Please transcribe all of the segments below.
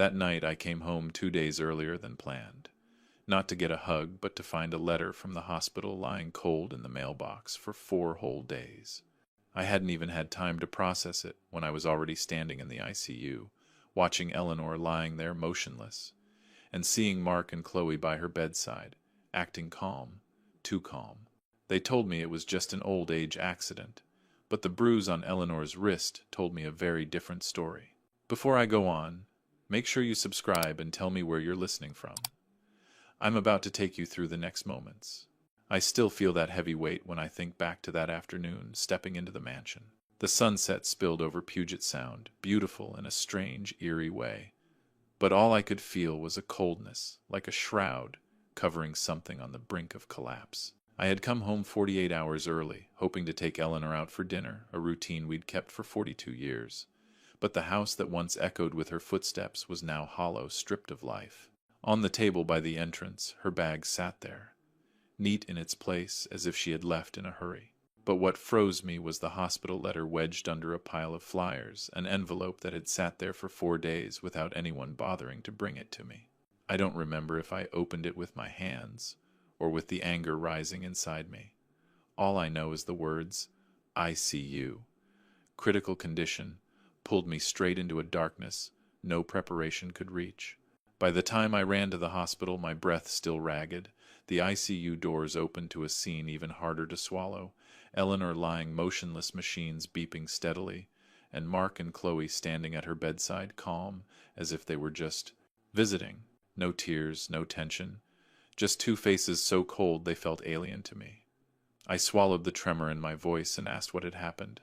That night I came home 2 days earlier than planned. Not to get a hug, but to find a letter from the hospital lying cold in the mailbox for 4 whole days. I hadn't even had time to process it when I was already standing in the ICU, watching Eleanor lying there motionless, and seeing Mark and Chloe by her bedside, acting calm, too calm. They told me it was just an old age accident, but the bruise on Eleanor's wrist told me a very different story. Before I go on, make sure you subscribe and tell me where you're listening from. I'm about to take you through the next moments. I still feel that heavy weight when I think back to that afternoon stepping into the mansion. The sunset spilled over Puget Sound, beautiful in a strange, eerie way. But all I could feel was a coldness, like a shroud, covering something on the brink of collapse. I had come home 48 hours early, hoping to take Eleanor out for dinner, a routine we'd kept for 42 years. But the house that once echoed with her footsteps was now hollow, stripped of life. On the table by the entrance, her bag sat there, neat in its place as if she had left in a hurry. But what froze me was the hospital letter wedged under a pile of flyers, an envelope that had sat there for 4 days without anyone bothering to bring it to me. I don't remember if I opened it with my hands, or with the anger rising inside me. All I know is the words, ICU, critical condition, pulled me straight into a darkness no preparation could reach. By the time I ran to the hospital, my breath still ragged, the ICU doors opened to a scene even harder to swallow, Eleanor lying motionless, machines beeping steadily, and Mark and Chloe standing at her bedside, calm, as if they were just visiting. No tears, no tension, just two faces so cold they felt alien to me. I swallowed the tremor in my voice and asked what had happened.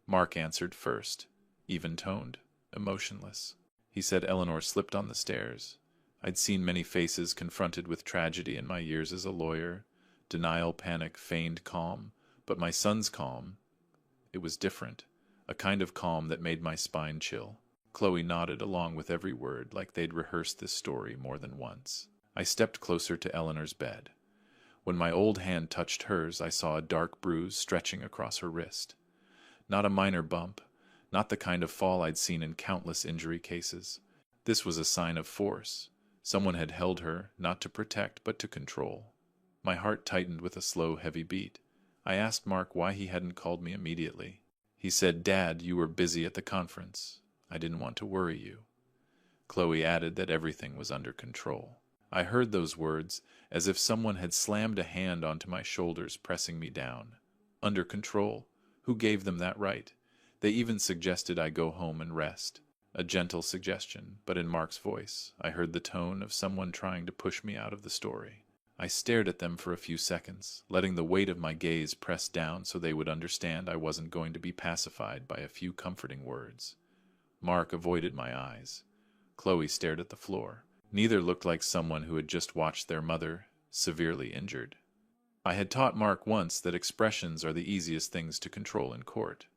Mark answered first, even-toned, emotionless. He said Eleanor slipped on the stairs. I'd seen many faces confronted with tragedy in my years as a lawyer. Denial, panic, feigned calm. But my son's calm, it was different. A kind of calm that made my spine chill. Chloe nodded along with every word, like they'd rehearsed this story more than once. I stepped closer to Eleanor's bed. When my old hand touched hers, I saw a dark bruise stretching across her wrist. Not a minor bump, not the kind of fall I'd seen in countless injury cases. This was a sign of force. Someone had held her, not to protect, but to control. My heart tightened with a slow, heavy beat. I asked Mark why he hadn't called me immediately. He said, "Dad, you were busy at the conference. I didn't want to worry you." Chloe added that everything was under control. I heard those words as if someone had slammed a hand onto my shoulders, pressing me down. Under control? Who gave them that right? They even suggested I go home and rest. A gentle suggestion, but in Mark's voice, I heard the tone of someone trying to push me out of the story. I stared at them for a few seconds, letting the weight of my gaze press down so they would understand I wasn't going to be pacified by a few comforting words. Mark avoided my eyes. Chloe stared at the floor. Neither looked like someone who had just watched their mother severely injured. I had taught Mark once that expressions are the easiest things to control in court.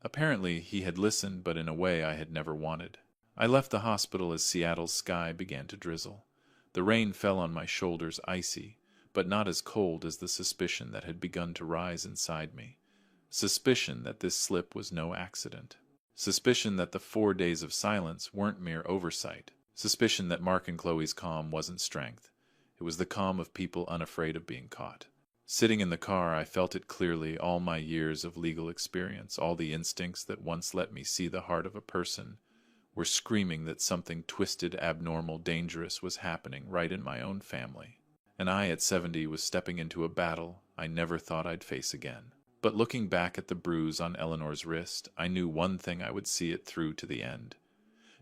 Apparently, he had listened, but in a way I had never wanted. I left the hospital as Seattle's sky began to drizzle. The rain fell on my shoulders icy, but not as cold as the suspicion that had begun to rise inside me. Suspicion that this slip was no accident. Suspicion that the 4 days of silence weren't mere oversight. Suspicion that Mark and Chloe's calm wasn't strength. It was the calm of people unafraid of being caught. Sitting in the car, I felt it clearly, all my years of legal experience, all the instincts that once let me see the heart of a person, were screaming that something twisted, abnormal, dangerous was happening right in my own family. And I, at 70, was stepping into a battle I never thought I'd face again. But looking back at the bruise on Eleanor's wrist, I knew one thing: I would see it through to the end,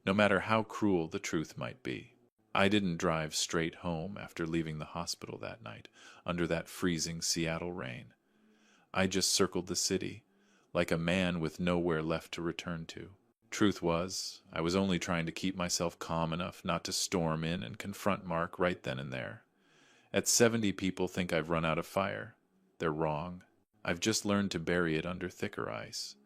no matter how cruel the truth might be. I didn't drive straight home after leaving the hospital that night, under that freezing Seattle rain. I just circled the city, like a man with nowhere left to return to. Truth was, I was only trying to keep myself calm enough not to storm in and confront Mark right then and there. At 70, people think I've run out of fire. They're wrong. I've just learned to bury it under thicker ice.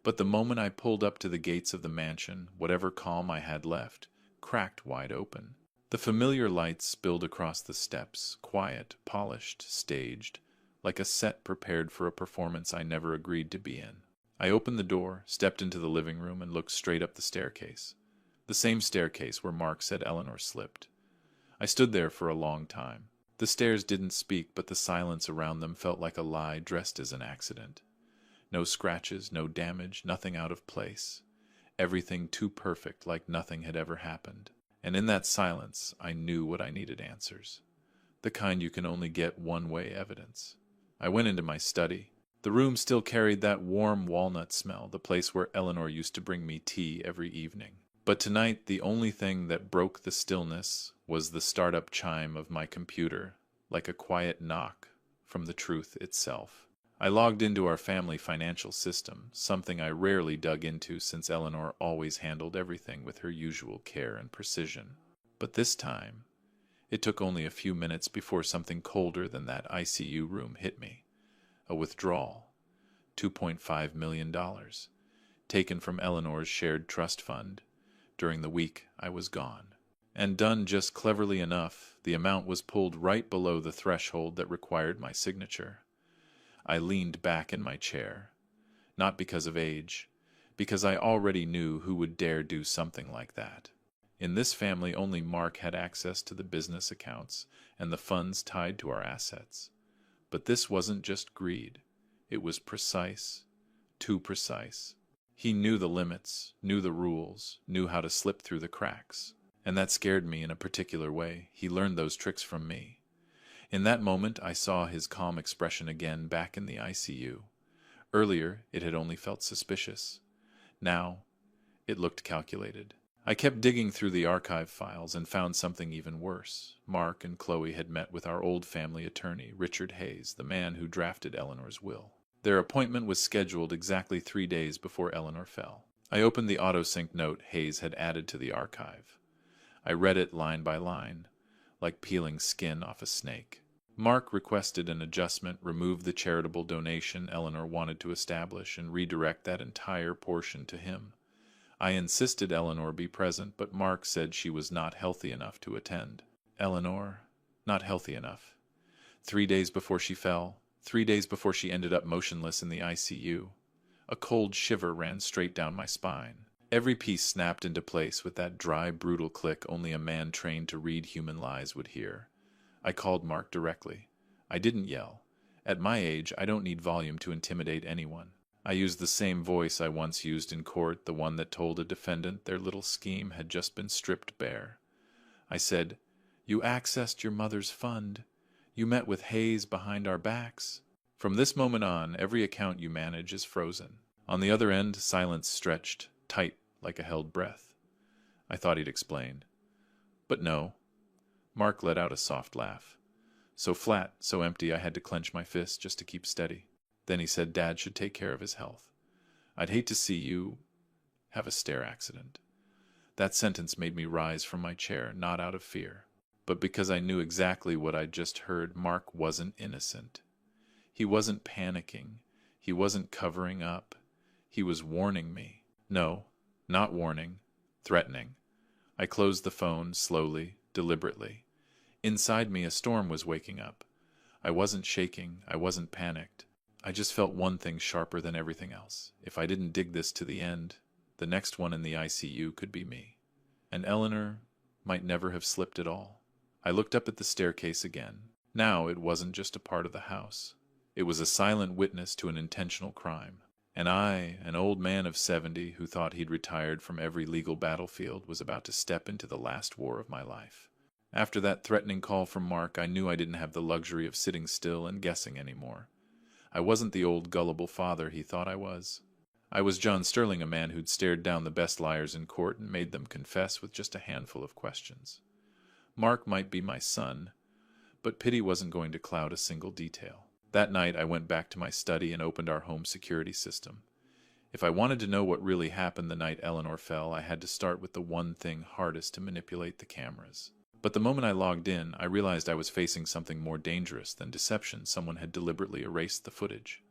But the moment I pulled up to the gates of the mansion, whatever calm I had left cracked wide open. The familiar lights spilled across the steps, quiet, polished, staged, like a set prepared for a performance I never agreed to be in. I opened the door, stepped into the living room, and looked straight up the staircase. The same staircase where Mark said Eleanor slipped. I stood there for a long time. The stairs didn't speak, but the silence around them felt like a lie dressed as an accident. No scratches, no damage, nothing out of place. Everything too perfect, like nothing had ever happened. And in that silence, I knew what I needed answers. The kind you can only get one-way evidence. I went into my study. The room still carried that warm walnut smell, the place where Eleanor used to bring me tea every evening. But tonight, the only thing that broke the stillness was the startup chime of my computer, like a quiet knock from the truth itself. I logged into our family financial system, something I rarely dug into since Eleanor always handled everything with her usual care and precision. But this time, it took only a few minutes before something colder than that ICU room hit me. A withdrawal. $2.5 million. Taken from Eleanor's shared trust fund. During the week I was gone. And done just cleverly enough, the amount was pulled right below the threshold that required my signature. I leaned back in my chair. Not because of age, because I already knew who would dare do something like that. In this family, only Mark had access to the business accounts and the funds tied to our assets. But this wasn't just greed. It was precise, too precise. He knew the limits, knew the rules, knew how to slip through the cracks. And that scared me in a particular way. He learned those tricks from me. In that moment, I saw his calm expression again back in the ICU. Earlier, it had only felt suspicious. Now, it looked calculated. I kept digging through the archive files and found something even worse. Mark and Chloe had met with our old family attorney, Richard Hayes, the man who drafted Eleanor's will. Their appointment was scheduled exactly 3 days before Eleanor fell. I opened the autosync note Hayes had added to the archive. I read it line by line, like peeling skin off a snake. Mark requested an adjustment, remove the charitable donation Eleanor wanted to establish, and redirect that entire portion to him. I insisted Eleanor be present, but Mark said she was not healthy enough to attend. Eleanor, not healthy enough. 3 days before she fell, 3 days before she ended up motionless in the ICU. A cold shiver ran straight down my spine. Every piece snapped into place with that dry, brutal click only a man trained to read human lies would hear. I called Mark directly. I didn't yell. At my age, I don't need volume to intimidate anyone. I used the same voice I once used in court, the one that told a defendant their little scheme had just been stripped bare. I said, "You accessed your mother's fund. You met with Hayes behind our backs. From this moment on, every account you manage is frozen." On the other end, silence stretched, tight like a held breath. I thought he'd explain. But no. Mark let out a soft laugh. So flat, so empty, I had to clench my fist just to keep steady. Then he said Dad should take care of his health. I'd hate to see you have a stair accident. That sentence made me rise from my chair, not out of fear, but because I knew exactly what I'd just heard. Mark wasn't innocent. He wasn't panicking. He wasn't covering up. He was warning me. No, not warning, threatening. I closed the phone slowly, deliberately. Inside me, a storm was waking up. I wasn't shaking. I wasn't panicked. I just felt one thing sharper than everything else. If I didn't dig this to the end, the next one in the ICU could be me. And Eleanor might never have slipped at all. I looked up at the staircase again. Now it wasn't just a part of the house. It was a silent witness to an intentional crime. And I, an old man of 70 who thought he'd retired from every legal battlefield, was about to step into the last war of my life. After that threatening call from Mark, I knew I didn't have the luxury of sitting still and guessing anymore. I wasn't the old gullible father he thought I was. I was John Sterling, a man who'd stared down the best liars in court and made them confess with just a handful of questions. Mark might be my son, but pity wasn't going to cloud a single detail. That night I went back to my study and opened our home security system. If I wanted to know what really happened the night Eleanor fell, I had to start with the one thing hardest to manipulate: the cameras. But the moment I logged in, I realized I was facing something more dangerous than deception. Someone had deliberately erased the footage.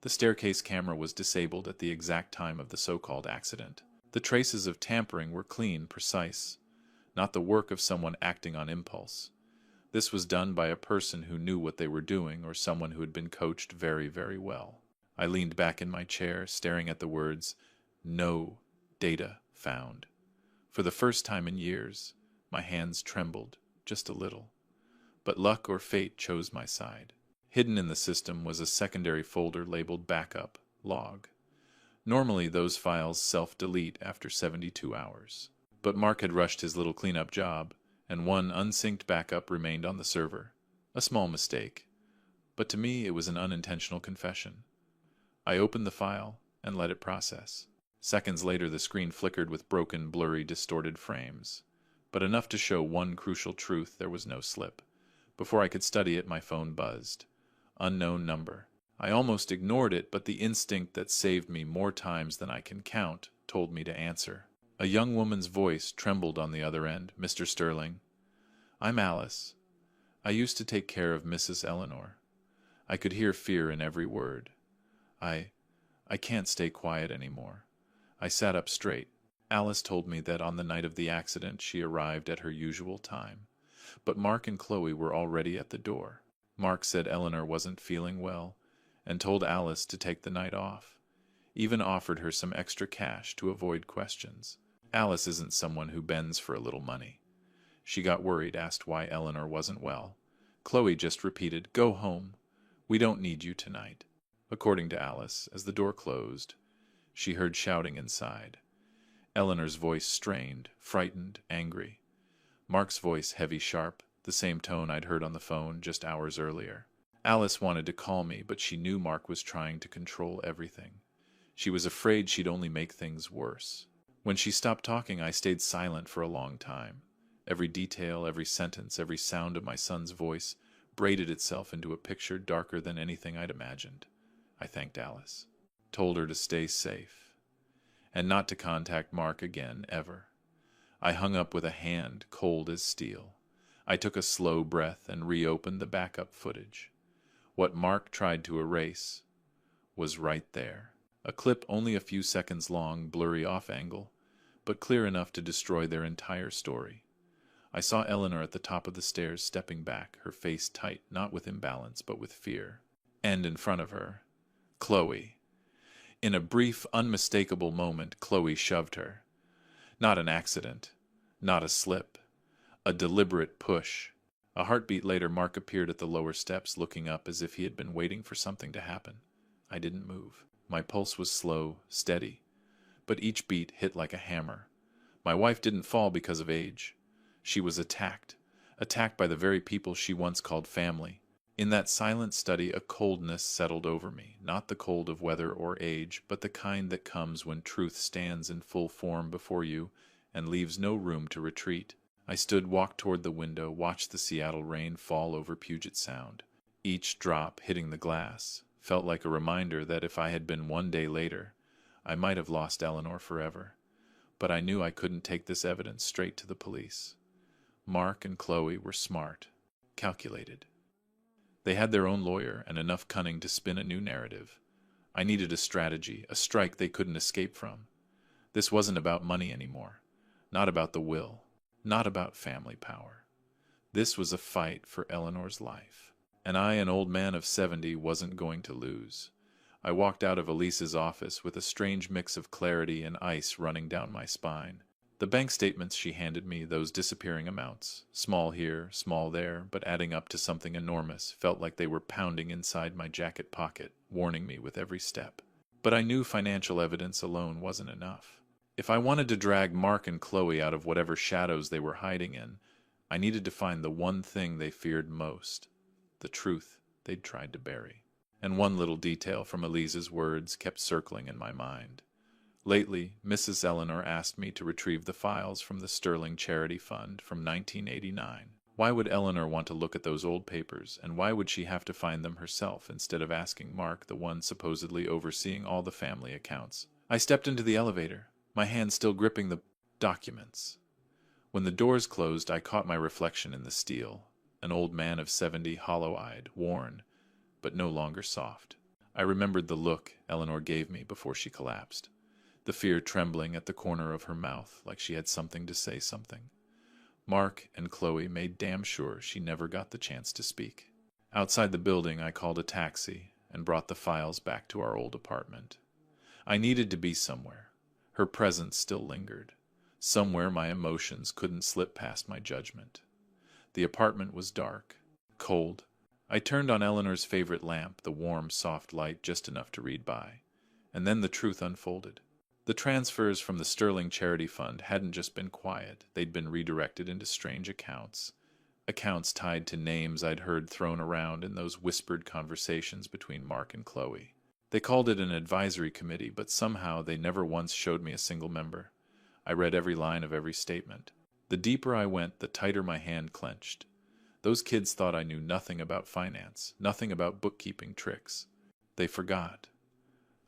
The staircase camera was disabled at the exact time of the so-called accident. The traces of tampering were clean, precise, not the work of someone acting on impulse. This was done by a person who knew what they were doing, or someone who had been coached very, very well. I leaned back in my chair, staring at the words, "No data found." For the first time in years, my hands trembled, just a little. But luck or fate chose my side. Hidden in the system was a secondary folder labeled Backup, Log. Normally, those files self-delete after 72 hours. But Mark had rushed his little cleanup job, and one unsynced backup remained on the server. A small mistake, but to me it was an unintentional confession. I opened the file and let it process. Seconds later, the screen flickered with broken, blurry, distorted frames. But enough to show one crucial truth: there was no slip. Before I could study it, my phone buzzed. Unknown number. I almost ignored it, but the instinct that saved me more times than I can count told me to answer. A young woman's voice trembled on the other end. "Mr. Sterling, I'm Alice. I used to take care of Mrs. Eleanor." I could hear fear in every word. I can't stay quiet anymore." I sat up straight. Alice told me that on the night of the accident she arrived at her usual time. But Mark and Chloe were already at the door. Mark said Eleanor wasn't feeling well, and told Alice to take the night off. Even offered her some extra cash to avoid questions. Alice isn't someone who bends for a little money. She got worried, asked why Eleanor wasn't well. Chloe just repeated, "Go home. We don't need you tonight." According to Alice, as the door closed, she heard shouting inside. Eleanor's voice strained, frightened, angry. Mark's voice heavy, sharp, the same tone I'd heard on the phone just hours earlier. Alice wanted to call me, but she knew Mark was trying to control everything. She was afraid she'd only make things worse. When she stopped talking, I stayed silent for a long time. Every detail, every sentence, every sound of my son's voice braided itself into a picture darker than anything I'd imagined. I thanked Alice, told her to stay safe, and not to contact Mark again, ever. I hung up with a hand cold as steel. I took a slow breath and reopened the backup footage. What Mark tried to erase was right there. A clip only a few seconds long, blurry off angle, but clear enough to destroy their entire story. I saw Eleanor at the top of the stairs, stepping back, her face tight, not with imbalance, but with fear. And in front of her, Chloe. In a brief, unmistakable moment, Chloe shoved her. Not an accident, not a slip, a deliberate push. A heartbeat later, Mark appeared at the lower steps, looking up as if he had been waiting for something to happen. I didn't move. My pulse was slow, steady, but each beat hit like a hammer. My wife didn't fall because of age. She was attacked by the very people she once called family. In that silent study, a coldness settled over me, not the cold of weather or age, but the kind that comes when truth stands in full form before you and leaves no room to retreat. I stood, walked toward the window, watched the Seattle rain fall over Puget Sound. Each drop hitting the glass felt like a reminder that if I had been one day later, I might have lost Eleanor forever. But I knew I couldn't take this evidence straight to the police. Mark and Chloe were smart, calculated. They had their own lawyer and enough cunning to spin a new narrative. I needed a strategy, a strike they couldn't escape from. This wasn't about money anymore, not about the will, not about family power. This was a fight for Eleanor's life, and I, an old man of 70, wasn't going to lose. I walked out of Elise's office with a strange mix of clarity and ice running down my spine. The bank statements she handed me, those disappearing amounts, small here, small there, but adding up to something enormous, felt like they were pounding inside my jacket pocket, warning me with every step. But I knew financial evidence alone wasn't enough. If I wanted to drag Mark and Chloe out of whatever shadows they were hiding in, I needed to find the one thing they feared most, the truth they'd tried to bury. And one little detail from Elise's words kept circling in my mind. Lately, Mrs. Eleanor asked me to retrieve the files from the Sterling Charity Fund from 1989. Why would Eleanor want to look at those old papers, and why would she have to find them herself instead of asking Mark, the one supposedly overseeing all the family accounts? I stepped into the elevator, my hand still gripping the documents. When the doors closed, I caught my reflection in the steel, an old man of 70, hollow-eyed, worn, but no longer soft. I remembered the look Eleanor gave me before she collapsed. The fear trembling at the corner of her mouth, like she had something to say something. Mark and Chloe made damn sure she never got the chance to speak. Outside the building, I called a taxi and brought the files back to our old apartment. I needed to be somewhere. Her presence still lingered. Somewhere my emotions couldn't slip past my judgment. The apartment was dark, cold. I turned on Eleanor's favorite lamp, the warm, soft light just enough to read by. And then the truth unfolded. The transfers from the Sterling Charity Fund hadn't just been quiet, they'd been redirected into strange accounts. Accounts tied to names I'd heard thrown around in those whispered conversations between Mark and Chloe. They called it an advisory committee, but somehow they never once showed me a single member. I read every line of every statement. The deeper I went, the tighter my hand clenched. Those kids thought I knew nothing about finance, nothing about bookkeeping tricks. They forgot.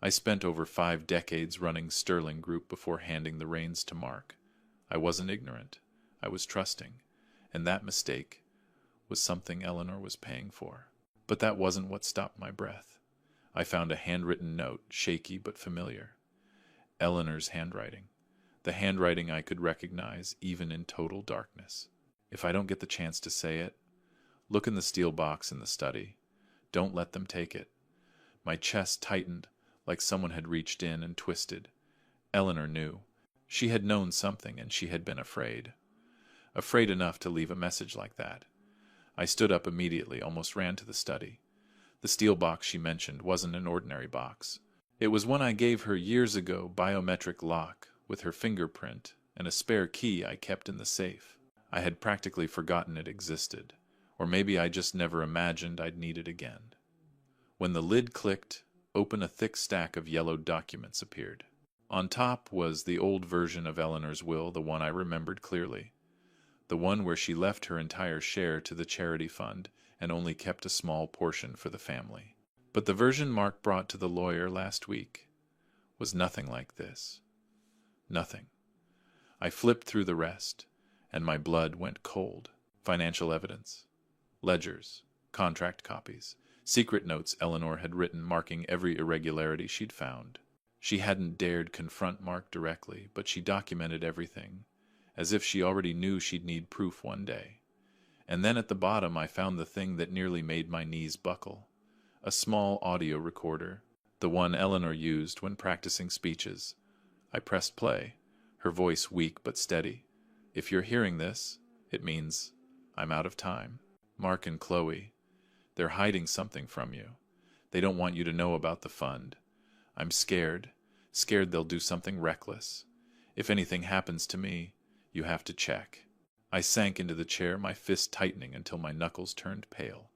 I spent over 5 decades running Sterling Group before handing the reins to Mark. I wasn't ignorant. I was trusting. And that mistake was something Eleanor was paying for. But that wasn't what stopped my breath. I found a handwritten note, shaky but familiar. Eleanor's handwriting. The handwriting I could recognize even in total darkness. If I don't get the chance to say it, look in the steel box in the study. Don't let them take it. My chest tightened like someone had reached in and twisted. Eleanor knew. She had known something, and she had been afraid. Afraid enough to leave a message like that. I stood up immediately, almost ran to the study. The steel box she mentioned wasn't an ordinary box. It was one I gave her years ago, biometric lock, with her fingerprint, and a spare key I kept in the safe. I had practically forgotten it existed, or maybe I just never imagined I'd need it again. When the lid clicked, open a thick stack of yellowed documents appeared. On top was the old version of Eleanor's will, the one I remembered clearly. The one where she left her entire share to the charity fund and only kept a small portion for the family. But the version Mark brought to the lawyer last week was nothing like this. Nothing. I flipped through the rest, and my blood went cold. Financial evidence, ledgers, contract copies, secret notes Eleanor had written marking every irregularity she'd found. She hadn't dared confront Mark directly, but she documented everything, as if she already knew she'd need proof one day. And then at the bottom I found the thing that nearly made my knees buckle. A small audio recorder, the one Eleanor used when practicing speeches. I pressed play, her voice weak but steady. If you're hearing this, it means I'm out of time. Mark and Chloe, they're hiding something from you. They don't want you to know about the fund. I'm scared they'll do something reckless. If anything happens to me, you have to check. I sank into the chair, my fist tightening until my knuckles turned pale.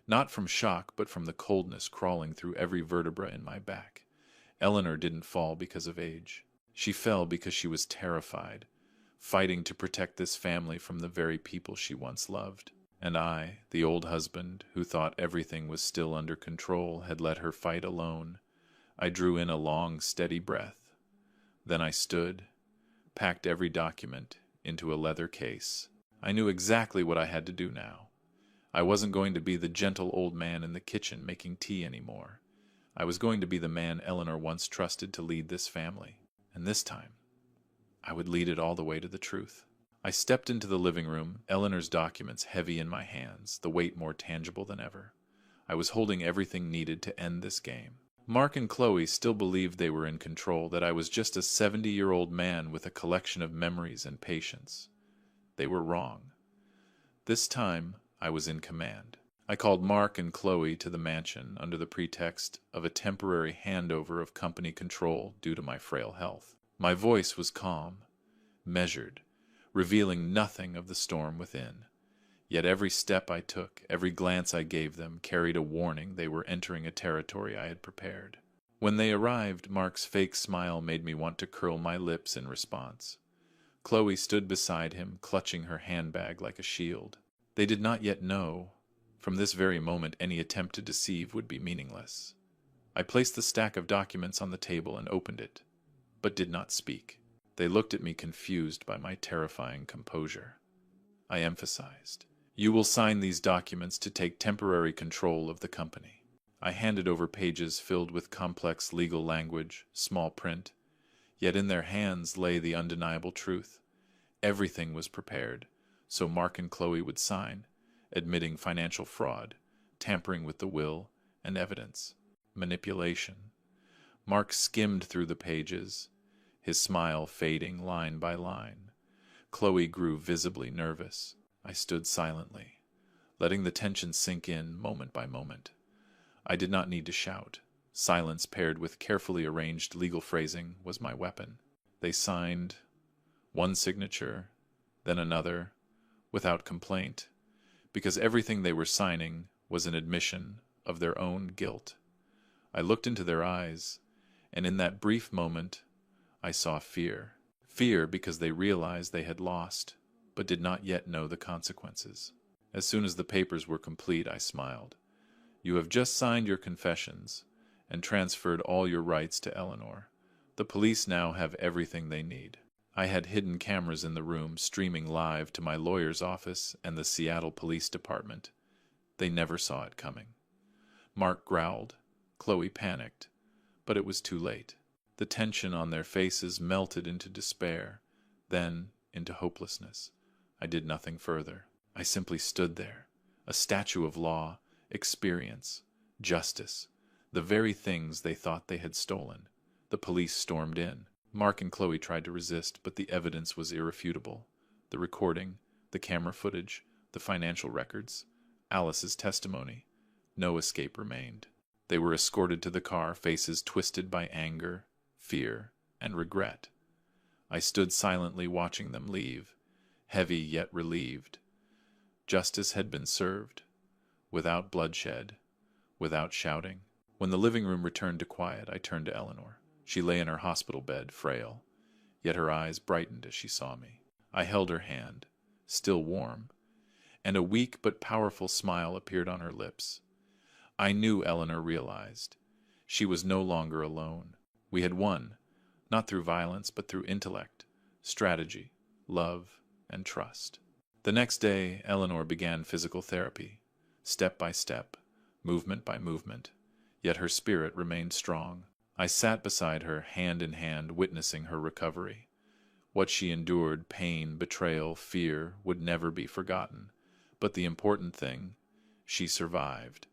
Not from shock, but from the coldness crawling through every vertebra in my back. Eleanor didn't fall because of age. She fell because she was terrified, fighting to protect this family from the very people she once loved. And I, the old husband, who thought everything was still under control, had let her fight alone. I drew in a long, steady breath. Then I stood, packed every document into a leather case. I knew exactly what I had to do now. I wasn't going to be the gentle old man in the kitchen making tea anymore. I was going to be the man Eleanor once trusted to lead this family. And this time, I would lead it all the way to the truth. I stepped into the living room, Eleanor's documents heavy in my hands, the weight more tangible than ever. I was holding everything needed to end this game. Mark and Chloe still believed they were in control, that I was just a 70-year-old man with a collection of memories and patience. They were wrong. This time, I was in command. I called Mark and Chloe to the mansion under the pretext of a temporary handover of company control due to my frail health. My voice was calm, measured, revealing nothing of the storm within. Yet every step I took, every glance I gave them, carried a warning they were entering a territory I had prepared. When they arrived, Mark's fake smile made me want to curl my lips in response. Chloe stood beside him, clutching her handbag like a shield. They did not yet know. From this very moment, any attempt to deceive would be meaningless. I placed the stack of documents on the table and opened it, but did not speak. They looked at me confused by my terrifying composure. I emphasized, "You will sign these documents to take temporary control of the company." I handed over pages filled with complex legal language, small print, yet in their hands lay the undeniable truth. Everything was prepared, so Mark and Chloe would sign, admitting financial fraud, tampering with the will and evidence, manipulation. Mark skimmed through the pages, his smile fading line by line. Chloe grew visibly nervous. I stood silently, letting the tension sink in moment by moment. I did not need to shout. Silence paired with carefully arranged legal phrasing was my weapon. They signed one signature, then another, without complaint, because everything they were signing was an admission of their own guilt. I looked into their eyes, and in that brief moment, I saw fear. Fear because they realized they had lost, but did not yet know the consequences. As soon as the papers were complete, I smiled. You have just signed your confessions and transferred all your rights to Eleanor. The police now have everything they need. I had hidden cameras in the room, streaming live to my lawyer's office and the Seattle Police Department. They never saw it coming. Mark growled. Chloe panicked. But it was too late. The tension on their faces melted into despair, then into hopelessness. I did nothing further. I simply stood there, a statue of law, experience, justice, the very things they thought they had stolen. The police stormed in. Mark and Chloe tried to resist, but the evidence was irrefutable. The recording, the camera footage, the financial records, Alice's testimony. No escape remained. They were escorted to the car, faces twisted by anger, fear, and regret. I stood silently watching them leave, heavy yet relieved. Justice had been served, without bloodshed, without shouting. When the living room returned to quiet, I turned to Eleanor. She lay in her hospital bed, frail, yet her eyes brightened as she saw me. I held her hand, still warm, and a weak but powerful smile appeared on her lips. I knew Eleanor realized. She was no longer alone. We had won, not through violence, but through intellect, strategy, love, and trust. The next day, Eleanor began physical therapy, step by step, movement by movement, yet her spirit remained strong. I sat beside her, hand in hand, witnessing her recovery. What she endured, pain, betrayal, fear, would never be forgotten. But the important thing, she survived,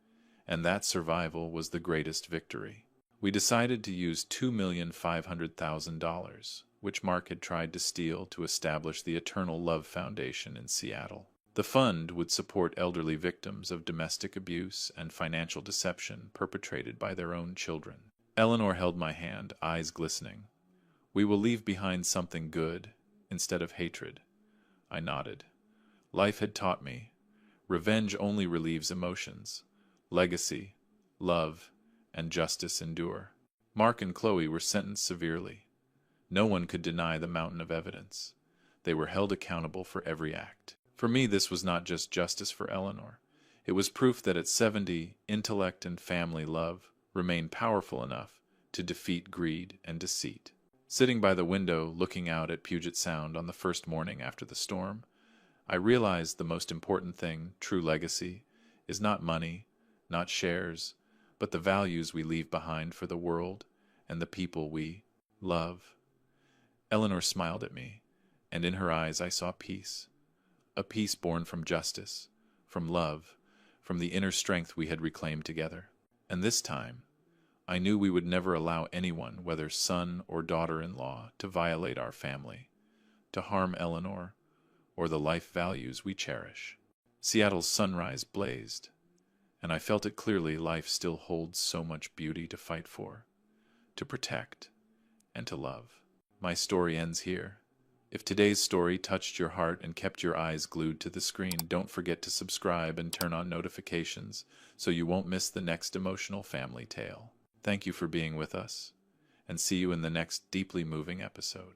and that survival was the greatest victory. We decided to use $2,500,000, which Mark had tried to steal to establish the Eternal Love Foundation in Seattle. The fund would support elderly victims of domestic abuse and financial deception perpetrated by their own children. Eleanor held my hand, eyes glistening. We will leave behind something good instead of hatred. I nodded. Life had taught me. Revenge only relieves emotions. Legacy, love, and justice endure. Mark and Chloe were sentenced severely. No one could deny the mountain of evidence. They were held accountable for every act. For me, this was not just justice for Eleanor. It was proof that at 70, intellect and family love remained powerful enough to defeat greed and deceit. Sitting by the window, looking out at Puget Sound on the first morning after the storm, I realized the most important thing, true legacy, is not money, not shares, but the values we leave behind for the world and the people we love. Eleanor smiled at me, and in her eyes I saw peace. A peace born from justice, from love, from the inner strength we had reclaimed together. And this time, I knew we would never allow anyone, whether son or daughter-in-law, to violate our family, to harm Eleanor, or the life values we cherish. Seattle's sunrise blazed, and I felt it clearly. Life still holds so much beauty to fight for, to protect, and to love. My story ends here. If today's story touched your heart and kept your eyes glued to the screen, don't forget to subscribe and turn on notifications so you won't miss the next emotional family tale. Thank you for being with us, and see you in the next deeply moving episode.